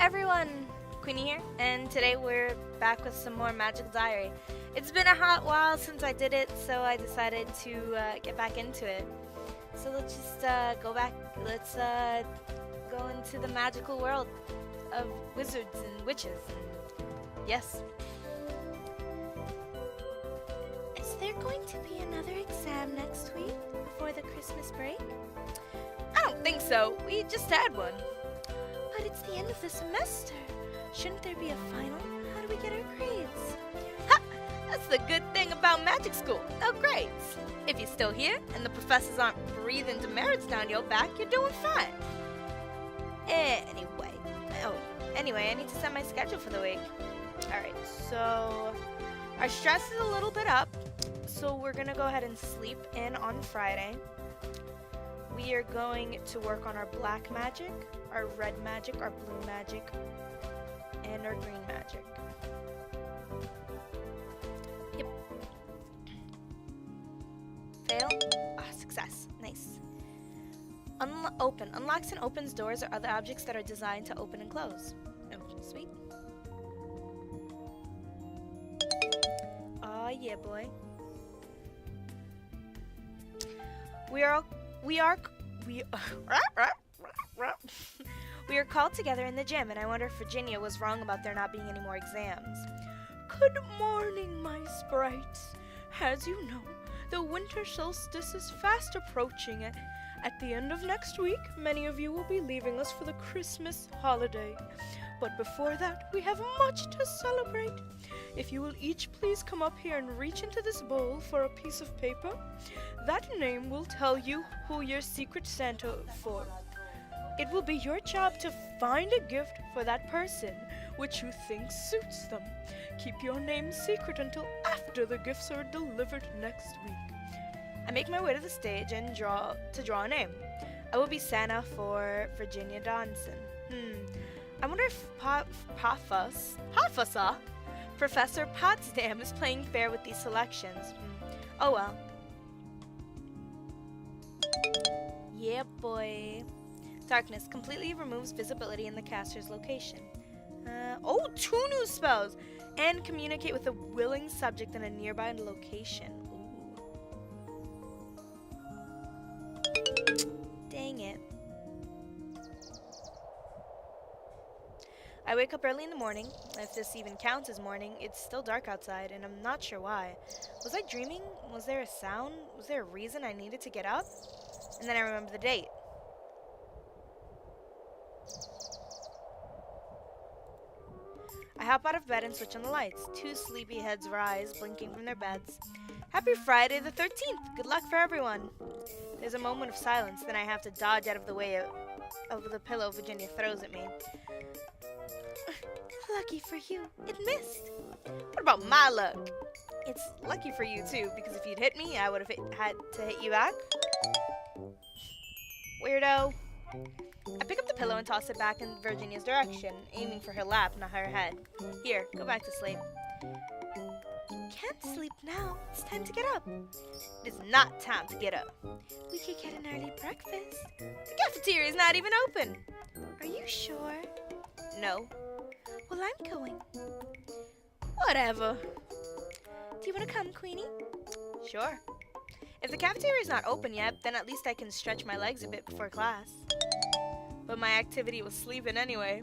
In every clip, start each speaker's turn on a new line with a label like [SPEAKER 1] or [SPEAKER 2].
[SPEAKER 1] everyone, Queenie here, and today we're back with some more Magical Diary. It's been a hot while since I did it, so I decided to get back into it. So let's just let's go into the magical world of wizards and witches. And yes. Is there going to be another exam next week before the Christmas break? I don't think so. We just had one. But it's the end of the semester. Shouldn't there be a final? How do we get our grades? Ha! That's the good thing about magic school. No grades. If you're still here and the professors aren't breathing demerits down your back, you're doing fine. Anyway, I need to set my schedule for the week. Alright, so our stress is a little bit up, so we're gonna go ahead and sleep in on Friday. We are going to work on our black magic, our red magic, our blue magic, and our green magic. Yep. Fail? Ah, success. Nice. Open. Unlocks and opens doors or other objects that are designed to open and close. Oh, sweet. Aw, yeah, boy. We are called together in the gym, and I wonder if Virginia was wrong about there not being any more exams. Good morning, my sprites. As you know, the winter solstice is fast approaching. At the end of next week, many of you will be leaving us for the Christmas holiday. But before that, we have much to celebrate. If you will each please come up here and reach into this bowl for a piece of paper, that name will tell you who your secret Santa for. It will be your job to find a gift for that person which you think suits them. Keep your name secret until after the gifts are delivered next week. I make my way to the stage and draw a name. I will be Santa for Virginia Donson. I wonder if Professor Potsdam is playing fair with these selections. Oh well. Yeah, boy. Darkness completely removes visibility in the caster's location. Two new spells! And communicate with a willing subject in a nearby location. Ooh. Dang it. I wake up early in the morning. If this even counts as morning, it's still dark outside, and I'm not sure why. Was I dreaming? Was there a sound? Was there a reason I needed to get up? And then I remember the date. I hop out of bed and switch on the lights. Two sleepy heads rise, blinking from their beds. Happy Friday the 13th! Good luck for everyone! There's a moment of silence, then I have to dodge out of the way of the pillow Virginia throws at me. Lucky for you, it missed. What about my luck? It's lucky for you too, because if you'd hit me, I would have had to hit you back. Weirdo. I pick up the pillow and toss it back in Virginia's direction, aiming for her lap, not her head. Here, go back to sleep. Can't sleep now. It's time to get up. It is not time to get up. We could get an early breakfast. The cafeteria is not even open. Are you sure? No. Well, I'm going. Whatever. Do you want to come, Queenie? Sure. If the cafeteria is not open yet, then at least I can stretch my legs a bit before class. But my activity was sleeping anyway.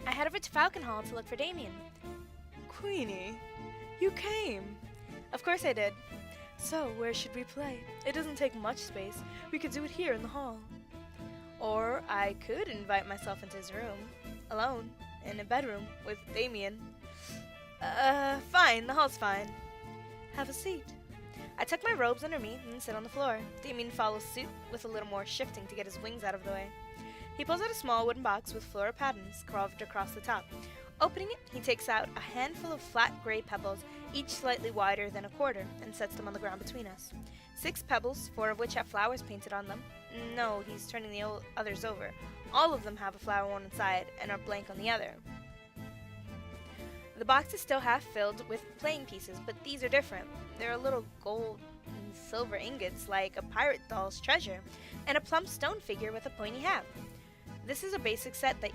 [SPEAKER 1] I head over to Falcon Hall to look for Damien. Queenie, you came. Of course I did. So, where should we play? It doesn't take much space. We could do it here in the hall. Or I could invite myself into his room, alone, in a bedroom, with Damien. Fine, the hall's fine. Have a seat. I tuck my robes under me and sit on the floor. Damien follows suit with a little more shifting to get his wings out of the way. He pulls out a small wooden box with floral patterns carved across the top. Opening it, he takes out a handful of flat gray pebbles, each slightly wider than a quarter, and sets them on the ground between us. 6 pebbles, 4 of which have flowers painted on them. No, he's turning the others over. All of them have a flower on one side and are blank on the other. The box is still half filled with playing pieces, but these are different. They're a little gold and silver ingots like a pirate doll's treasure, and a plump stone figure with a pointy hat. This is a basic set that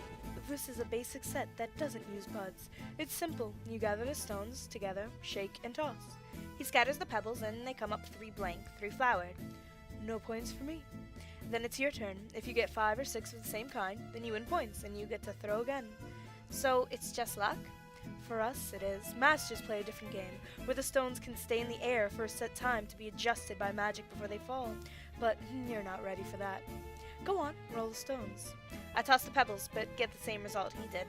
[SPEAKER 1] doesn't use buds. It's simple. You gather the stones together, shake, and toss. He scatters the pebbles, and they come up 3 blank, 3 flowered. No points for me. Then it's your turn. If you get 5 or 6 of the same kind, then you win points, and you get to throw again. So it's just luck? For us, it is. Masters play a different game, where the stones can stay in the air for a set time to be adjusted by magic before they fall. But you're not ready for that. Go on, roll the stones. I toss the pebbles, but get the same result he did.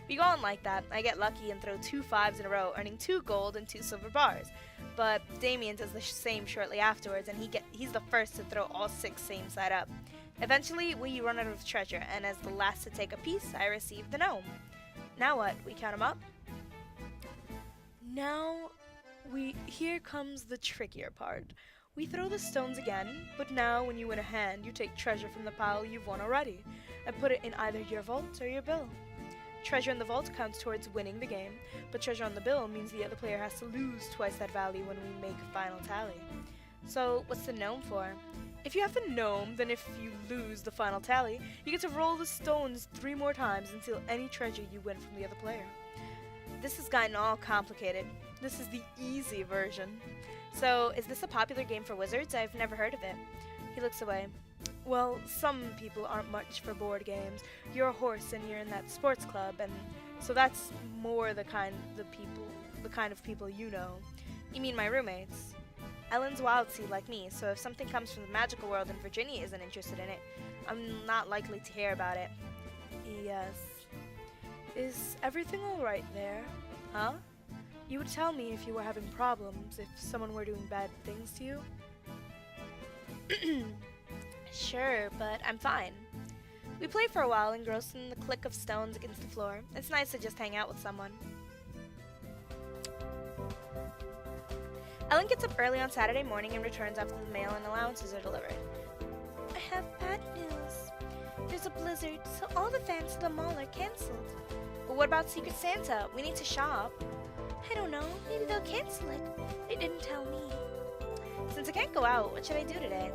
[SPEAKER 1] We go on like that. I get lucky and throw 2 5s in a row, earning 2 gold and 2 silver bars. But Damien does the same shortly afterwards, and he's the first to throw all 6 same side up. Eventually, we run out of treasure, and as the last to take a piece, I receive the gnome. Now what? We count 'em up? Here comes the trickier part. We throw the stones again, but now when you win a hand, you take treasure from the pile you've won already, and put it in either your vault or your bill. Treasure in the vault counts towards winning the game, but treasure on the bill means the other player has to lose twice that value when we make a final tally. So, what's the gnome for? If you have the gnome, then if you lose the final tally, you get to roll the stones 3 more times and steal any treasure you win from the other player. This has gotten all complicated. This is the easy version. So, is this a popular game for wizards? I've never heard of it. He looks away. Well, some people aren't much for board games. You're a horse and you're in that sports club, and so that's more the kind of people you know. You mean my roommates? Ellen's wildseed like me, so if something comes from the magical world and Virginia isn't interested in it, I'm not likely to hear about it. Yes. Is everything alright there? Huh? You would tell me if you were having problems, if someone were doing bad things to you? Sure, but I'm fine. We play for a while, engrossed in the click of stones against the floor. It's nice to just hang out with someone. Ellen gets up early on Saturday morning and returns after the mail and allowances are delivered. I have bad news. There's a blizzard, so all the fans at the mall are cancelled. Well, what about Secret Santa? We need to shop. I don't know. Maybe they'll cancel it. They didn't tell me. Since I can't go out, what should I do today?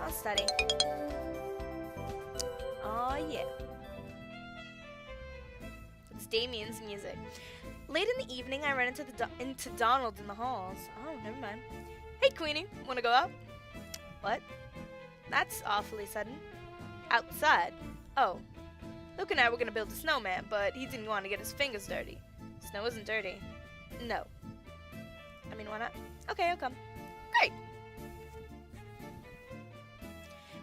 [SPEAKER 1] I'll study. Aw, yeah. It's Damien's music. Late in the evening, I run into Donald in the halls. Oh, never mind. Hey, Queenie, wanna go out? What? That's awfully sudden. Outside? Oh. Luke and I were gonna build a snowman, but he didn't want to get his fingers dirty. Snow isn't dirty. No. I mean, why not? Okay, I'll come. Great!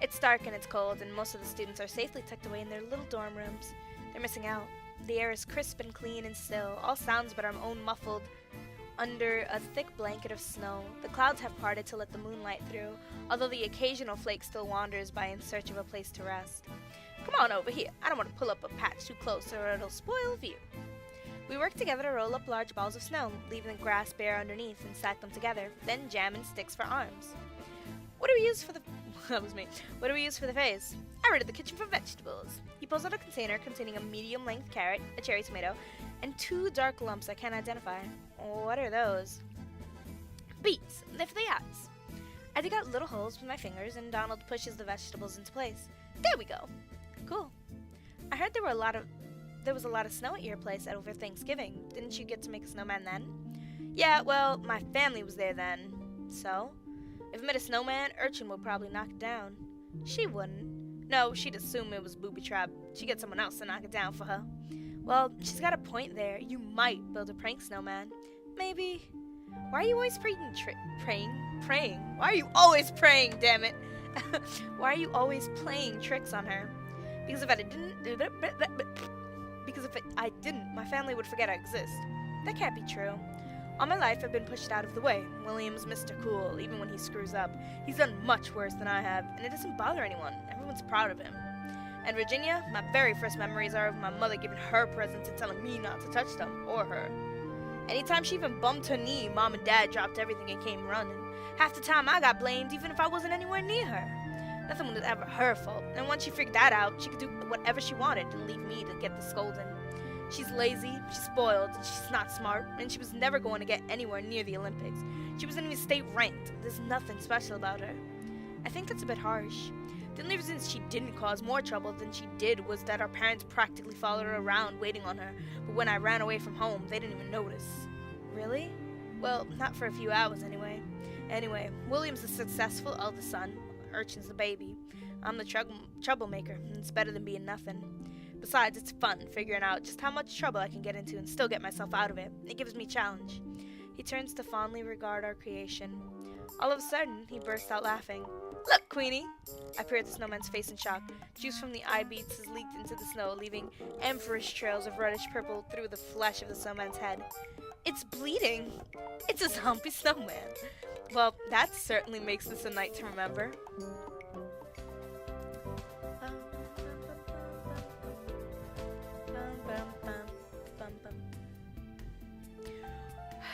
[SPEAKER 1] It's dark and it's cold, and most of the students are safely tucked away in their little dorm rooms. They're missing out. The air is crisp and clean and still, all sounds but our own muffled under a thick blanket of snow. The clouds have parted to let the moonlight through, although the occasional flake still wanders by in search of a place to rest. Come on over here. I don't want to pull up a patch too close or it'll spoil view. We work together to roll up large balls of snow, leaving the grass bare underneath and stack them together, then jam in sticks for arms. What do we use for the... that was me. What do we use for the vase? I raided the kitchen for vegetables. He pulls out a container containing a medium-length carrot, a cherry tomato, and 2 dark lumps I can't identify. What are those? Beets. They're for the eyes. I dig out little holes with my fingers, and Donald pushes the vegetables into place. There we go. Cool. I heard there was a lot of snow at your place over Thanksgiving. Didn't you get to make a snowman then? Yeah, well, my family was there then. So? If I made a snowman, Urchin would probably knock it down. She wouldn't. No, she'd assume it was booby-trapped. She'd get someone else to knock it down for her. Well, she's got a point there. You might build a prank snowman. Maybe. Why are you always praying? Why are you always praying, damn it? Why are you always playing tricks on her? Because if I didn't, my family would forget I exist. That can't be true. All my life, I've been pushed out of the way. William's Mr. Cool, even when he screws up. He's done much worse than I have, and it doesn't bother anyone. Everyone's proud of him. And Virginia, my very first memories are of my mother giving her presents and telling me not to touch them, or her. Anytime she even bumped her knee, Mom and Dad dropped everything and came running. Half the time I got blamed, even if I wasn't anywhere near her. Nothing was ever her fault, and once she figured that out, she could do whatever she wanted and leave me to get the scolding. She's lazy, she's spoiled, she's not smart, and she was never going to get anywhere near the Olympics. She wasn't even state ranked. There's nothing special about her. I think that's a bit harsh. The only reason she didn't cause more trouble than she did was that our parents practically followed her around waiting on her, but when I ran away from home, they didn't even notice. Really? Well, not for a few hours anyway. Anyway, William's the successful eldest son, Urchin's the baby. I'm the troublemaker, and it's better than being nothing. Besides, it's fun figuring out just how much trouble I can get into and still get myself out of it. It gives me a challenge. He turns to fondly regard our creation. All of a sudden, he bursts out laughing. Look, Queenie! I peer at the snowman's face in shock. Juice from the eye beads has leaked into the snow, leaving emperor's trails of reddish purple through the flesh of the snowman's head. It's bleeding! It's a zombie snowman! Well, that certainly makes this a night to remember.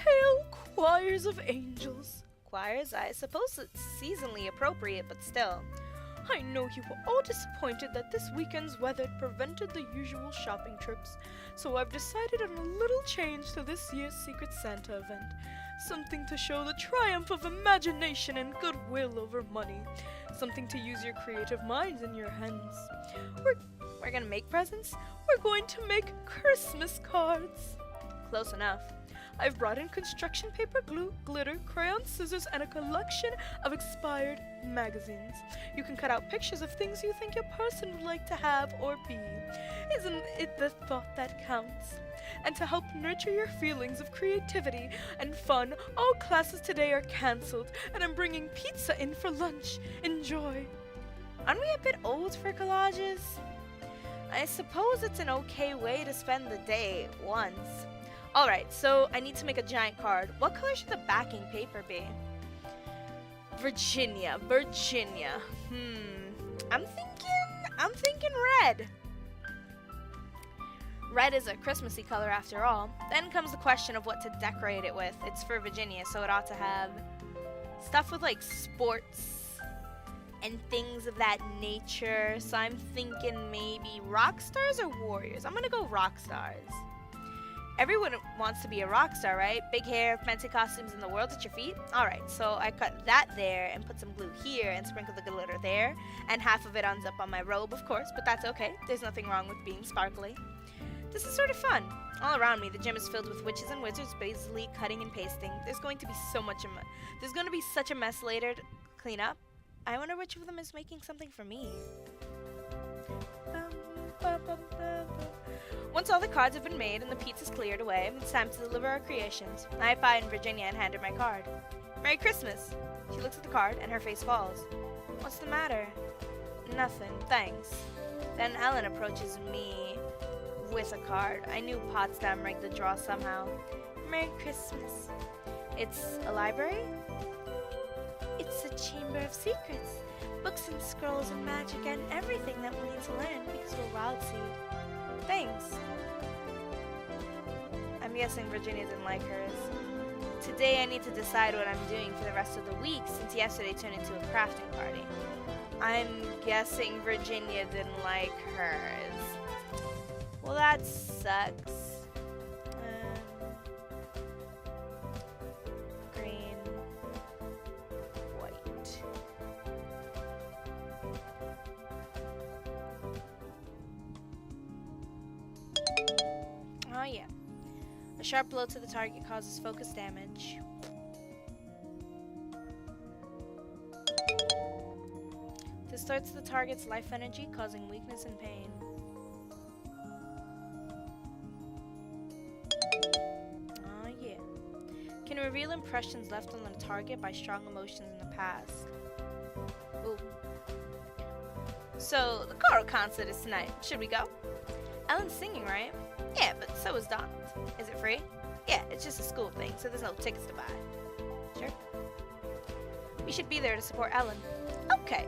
[SPEAKER 1] Hail, choirs of angels! Choirs? I suppose it's seasonally appropriate, but still. I know you were all disappointed that this weekend's weather prevented the usual shopping trips, so I've decided on a little change to this year's Secret Santa event. Something to show the triumph of imagination and goodwill over money. Something to use your creative minds in your hands. We're gonna make presents? We're going to make Christmas cards. Close enough. I've brought in construction paper, glue, glitter, crayon, scissors, and a collection of expired magazines. You can cut out pictures of things you think your person would like to have or be. Isn't it the thought that counts? And to help nurture your feelings of creativity and fun, all classes today are cancelled, and I'm bringing pizza in for lunch. Enjoy. Aren't we a bit old for collages? I suppose it's an okay way to spend the day once. Alright, so I need to make a giant card. What color should the backing paper be? Virginia. I'm thinking red. Red is a Christmassy color after all. Then comes the question of what to decorate it with. It's for Virginia, so it ought to have stuff with like sports and things of that nature. So I'm thinking maybe rock stars or warriors. I'm gonna go rock stars. Everyone wants to be a rock star, right? Big hair, fancy costumes, and the world at your feet. Alright, so I cut that there and put some glue here and sprinkle the glitter there. And half of it ends up on my robe, of course, but that's okay. There's nothing wrong with being sparkly. This is sort of fun. All around me, the gym is filled with witches and wizards busily cutting and pasting. There's going to be such a mess later to clean up. I wonder which of them is making something for me. Once all the cards have been made and the pizza's cleared away, it's time to deliver our creations. I find Virginia and hand her my card. Merry Christmas! She looks at the card and her face falls. What's the matter? Nothing, thanks. Then Ellen approaches me with a card. I knew Potsdam rigged the draw somehow. Merry Christmas. It's a library? It's a chamber of secrets. Books and scrolls and magic and everything that we need to learn because we're Wild Seed. Thanks. I'm guessing Virginia didn't like hers. Today I need to decide what I'm doing for the rest of the week since yesterday turned into a crafting party. I'm guessing Virginia didn't like hers. Well, that sucks. Green, white. Oh yeah. A sharp blow to the target causes focus damage. Distorts the target's life energy, causing weakness and pain. Oh yeah. Can reveal impressions left on the target by strong emotions in the past. Ooh. So, the choral concert is tonight. Should we go? Ellen's singing, right? Yeah, but so is Donald. Is it free? Yeah, it's just a school thing, so there's no tickets to buy. Sure. We should be there to support Ellen. Okay.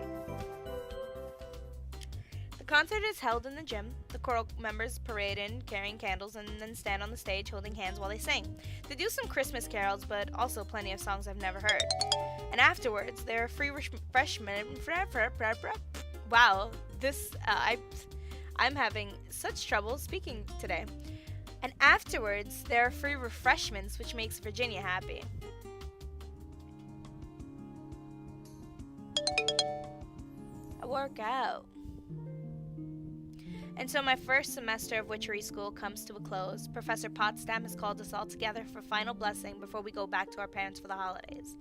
[SPEAKER 1] The concert is held in the gym. The choral members parade in carrying candles and then stand on the stage holding hands while they sing. They do some Christmas carols, but also plenty of songs I've never heard. And afterwards, there are free refreshments. Wow, I'm having such trouble speaking today. And afterwards, there are free refreshments, which makes Virginia happy. I work out. And so my first semester of witchery school comes to a close. Professor Potsdam has called us all together for final blessing before we go back to our parents for the holidays.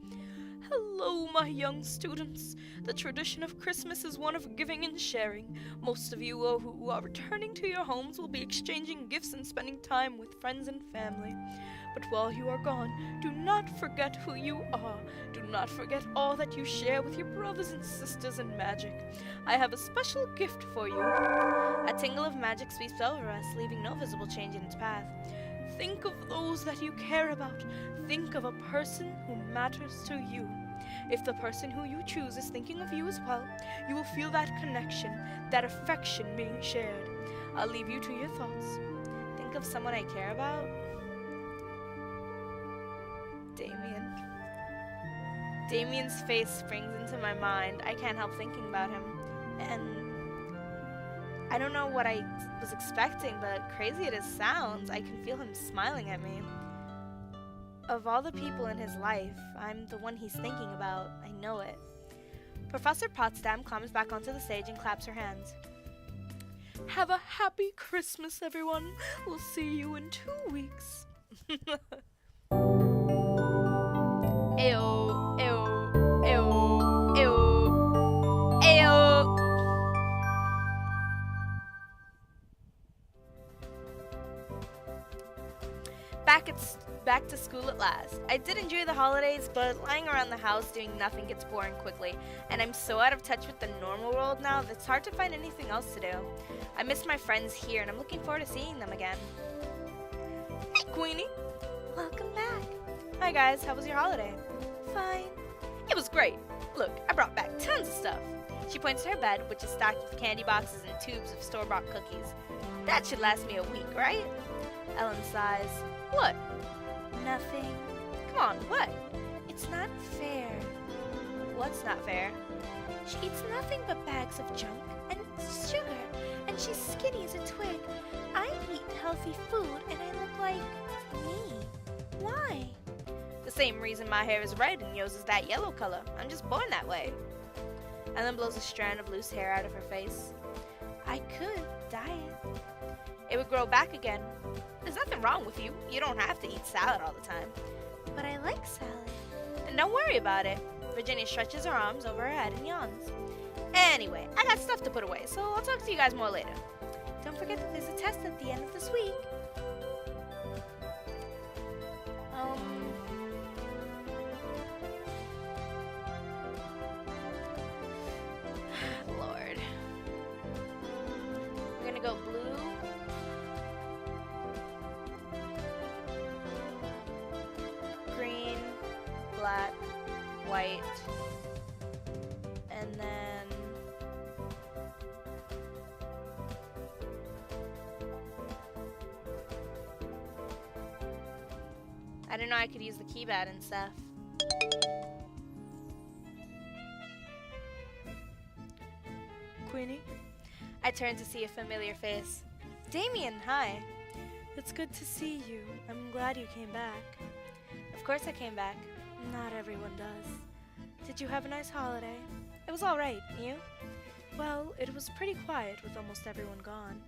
[SPEAKER 1] Hello, my young students. The tradition of Christmas is one of giving and sharing. Most of you who are returning to your homes will be exchanging gifts and spending time with friends and family. But while you are gone, do not forget who you are. Do not forget all that you share with your brothers and sisters in magic. I have a special gift for you. A tingle of magic sweeps over us, leaving no visible change in its path. Think of those that you care about. Think of a person who matters to you. If the person who you choose is thinking of you as well, you will feel that connection, that affection being shared. I'll leave you to your thoughts. Think of someone I care about. Damien. Damien's face springs into my mind. I can't help thinking about him. And I don't know what I was expecting, but crazy as it sounds, I can feel him smiling at me. Of all the people in his life, I'm the one he's thinking about. I know it. Professor Potsdam climbs back onto the stage and claps her hands. Have a happy Christmas, everyone. We'll see you in 2 weeks. Ew, ew, ew, ew, ew. Back to school at last. I did enjoy the holidays, but lying around the house doing nothing gets boring quickly, and I'm so out of touch with the normal world now that it's hard to find anything else to do. I miss my friends here, and I'm looking forward to seeing them again. Hey, Queenie. Welcome back. Hi, guys. How was your holiday? Fine. It was great. Look, I brought back tons of stuff. She points to her bed, which is stacked with candy boxes and tubes of store-bought cookies. That should last me a week, right? Ellen sighs. What? Nothing. Come on, what? It's not fair. What's not fair? She eats nothing but bags of junk and sugar, and she's skinny as a twig. I eat healthy food, and I look like me. Why? The same reason my hair is red and yours is that yellow color. I'm just born that way. Ellen blows a strand of loose hair out of her face. I could dye it. It would grow back again. There's nothing wrong with you. You don't have to eat salad all the time. But I like salad. Then don't worry about it. Virginia stretches her arms over her head and yawns. Anyway, I got stuff to put away, so I'll talk to you guys more later. Don't forget that there's a test at the end of this week. Lord. We're gonna go blue. Green, black, white, and then I didn't know I could use the keypad and stuff. Queenie? I turned to see a familiar face. Damien, hi. It's good to see you. I'm glad you came back. Of course I came back. Not everyone does. Did you have a nice holiday? It was all right. You? Well, it was pretty quiet with almost everyone gone.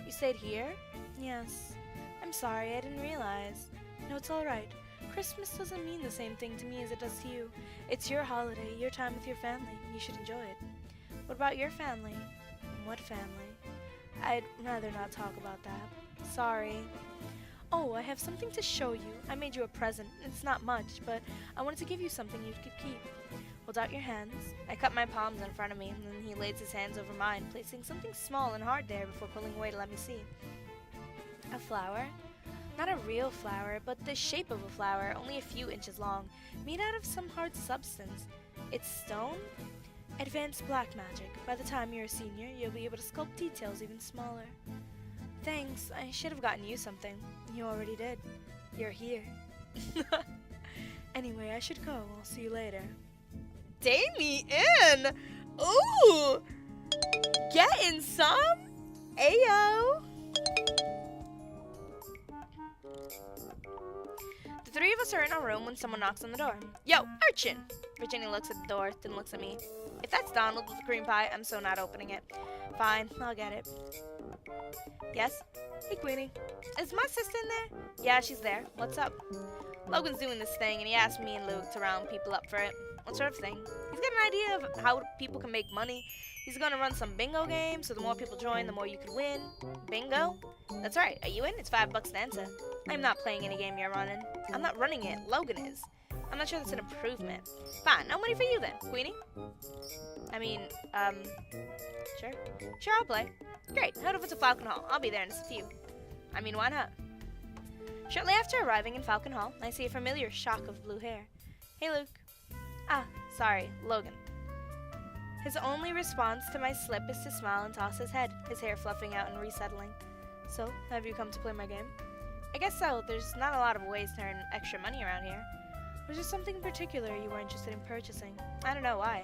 [SPEAKER 1] You stayed here? Yes. I'm sorry, I didn't realize. No, it's all right. Christmas doesn't mean the same thing to me as it does to you. It's your holiday, your time with your family. You should enjoy it. What about your family? What family? I'd rather not talk about that. Sorry. Oh, I have something to show you. I made you a present. It's not much, but I wanted to give you something you could keep. Hold out your hands. I cup my palms in front of me, and then he lays his hands over mine, placing something small and hard there before pulling away to let me see. A flower? Not a real flower, but the shape of a flower, only a few inches long, made out of some hard substance. It's stone? Advanced black magic. By the time you're a senior, you'll be able to sculpt details even smaller. Thanks. I should have gotten you something. You already did. You're here. Anyway, I should go. I'll see you later. Damien! Ooh! Getting some? Ayo! The three of us are in our room when someone knocks on the door. Yo, Urchin! Virginia looks at the door, then looks at me. If that's Donald with the cream pie, I'm so not opening it. Fine, I'll get it. Yes? Hey, Queenie. Is my sister in there? Yeah, she's there. What's up? Logan's doing this thing, and he asked me and Luke to round people up for it. What sort of thing? He's got an idea of how people can make money. He's gonna run some bingo games, so the more people join, the more you could win. Bingo? That's right. Are you in? It's $5 to enter. I'm not playing any game you're running. I'm not running it. Logan is. I'm not sure that's an improvement. Fine. No money for you then, Queenie. I mean, sure. Sure, I'll play. Great. Head over to Falcon Hall. I'll be there in just a few. I mean, why not? Shortly after arriving in Falcon Hall, I see a familiar shock of blue hair. Hey, Luke. Ah, sorry, Logan. His only response to my slip is to smile and toss his head, his hair fluffing out and resettling. So, have you come to play my game? I guess so. There's not a lot of ways to earn extra money around here. Was there something in particular you were interested in purchasing? I don't know why.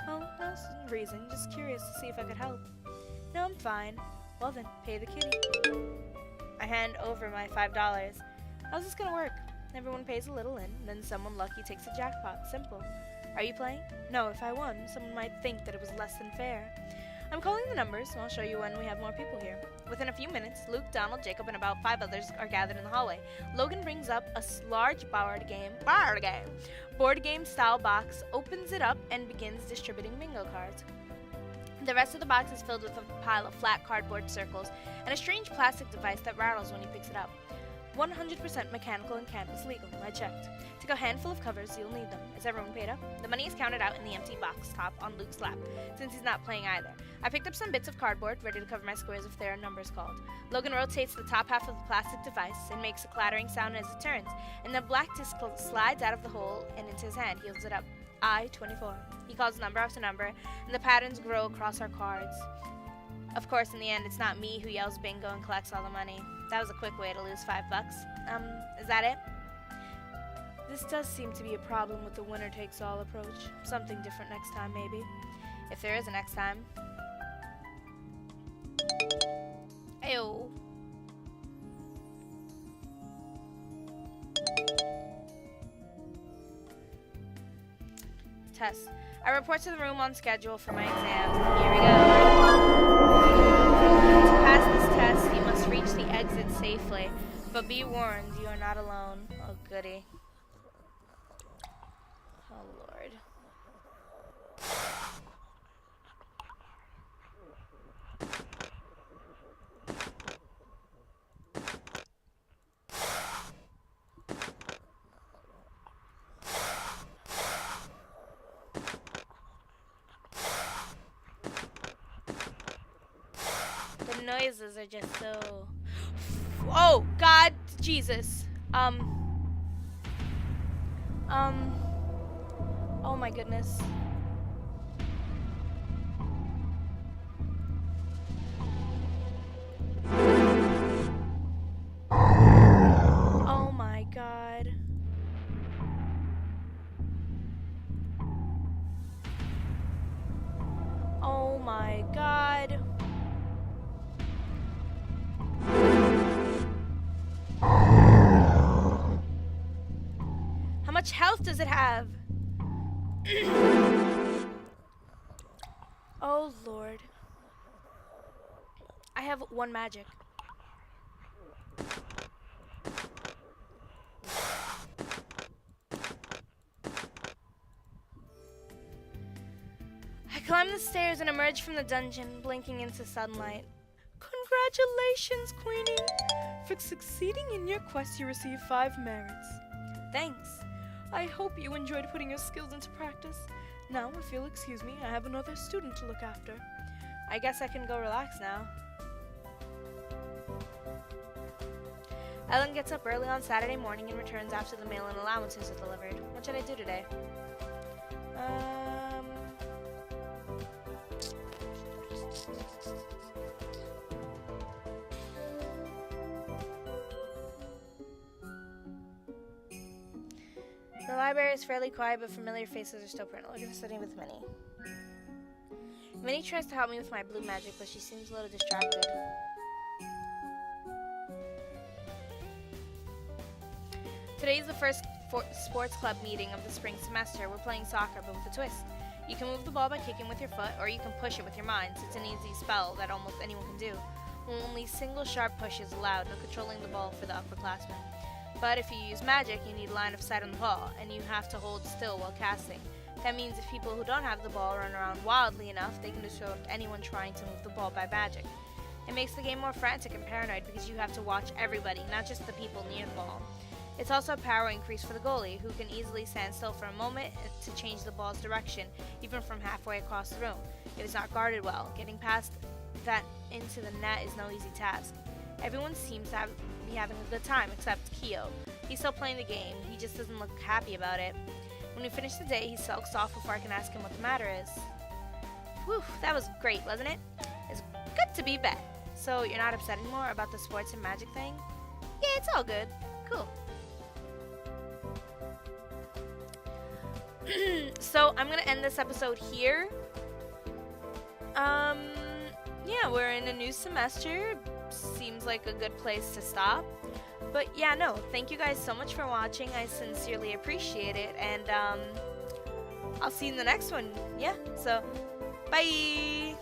[SPEAKER 1] Oh, no reason. Just curious to see if I could help. No, I'm fine. Well then, pay the kitty. I hand over my $5. How's this gonna work? Everyone pays a little in, then someone lucky takes a jackpot. Simple. Are you playing? No, if I won, someone might think that it was less than fair. I'm calling the numbers, and I'll show you when we have more people here. Within a few minutes, Luke, Donald, Jacob, and about 5 others are gathered in the hallway. Logan brings up a large board game style box, opens it up, and begins distributing bingo cards. The rest of the box is filled with a pile of flat cardboard circles and a strange plastic device that rattles when he picks it up. 100% mechanical and campus legal. I checked. Take a handful of covers, you'll need them. Is everyone paid up? The money is counted out in the empty box top on Luke's lap, since he's not playing either. I picked up some bits of cardboard, ready to cover my squares if there are numbers called. Logan rotates the top half of the plastic device and makes a clattering sound as it turns, and the black disc slides out of the hole and into his hand. He holds it up. I-24. He calls number after number, and the patterns grow across our cards. Of course, in the end, it's not me who yells bingo and collects all the money. That was a quick way to lose $5. Is that it? This does seem to be a problem with the winner-takes-all approach. Something different next time, maybe. If there is a next time. Ayo. Test. I report to the room on schedule for my exams. Here we go. To pass this test, you must reach the exit safely. But be warned, you are not alone. Oh, goody. Oh, Lord. The noises are just so... Oh, God, Jesus. Oh my goodness. Oh my God. Oh my God. How much health does it have? Oh Lord. I have 1 magic. I climb the stairs and emerge from the dungeon, blinking into sunlight. Congratulations, Queenie! For succeeding in your quest, you receive 5 merits. Thanks. I hope you enjoyed putting your skills into practice. Now, if you'll excuse me, I have another student to look after. I guess I can go relax now. Ellen gets up early on Saturday morning and returns after the mail and allowances are delivered. What should I do today? The library is fairly quiet, but familiar faces are still present. Looking for studying with Minnie. Minnie tries to help me with my blue magic, but she seems a little distracted. Today's the first sports club meeting of the spring semester. We're playing soccer, but with a twist. You can move the ball by kicking with your foot, or you can push it with your mind. It's an easy spell that almost anyone can do. Only single sharp push is allowed, no controlling the ball for the upperclassmen. But if you use magic, you need line of sight on the ball, and you have to hold still while casting. That means if people who don't have the ball run around wildly enough, they can disrupt anyone trying to move the ball by magic. It makes the game more frantic and paranoid because you have to watch everybody, not just the people near the ball. It's also a power increase for the goalie, who can easily stand still for a moment to change the ball's direction, even from halfway across the room, if it's not guarded well. Getting past that into the net is no easy task. Everyone seems to be having a good time, except Kyo. He's still playing the game, he just doesn't look happy about it. When we finish the day, he sulks off before I can ask him what the matter is. Whew, that was great, wasn't it? It's good to be back. So you're not upset anymore about the sports and magic thing? Yeah, it's all good. Cool. So I'm gonna end this episode here. Yeah, we're in a new semester. Seems like a good place to stop. But yeah, no, thank you guys so much for watching. I sincerely appreciate it, and I'll see you in the next one. Yeah, so bye.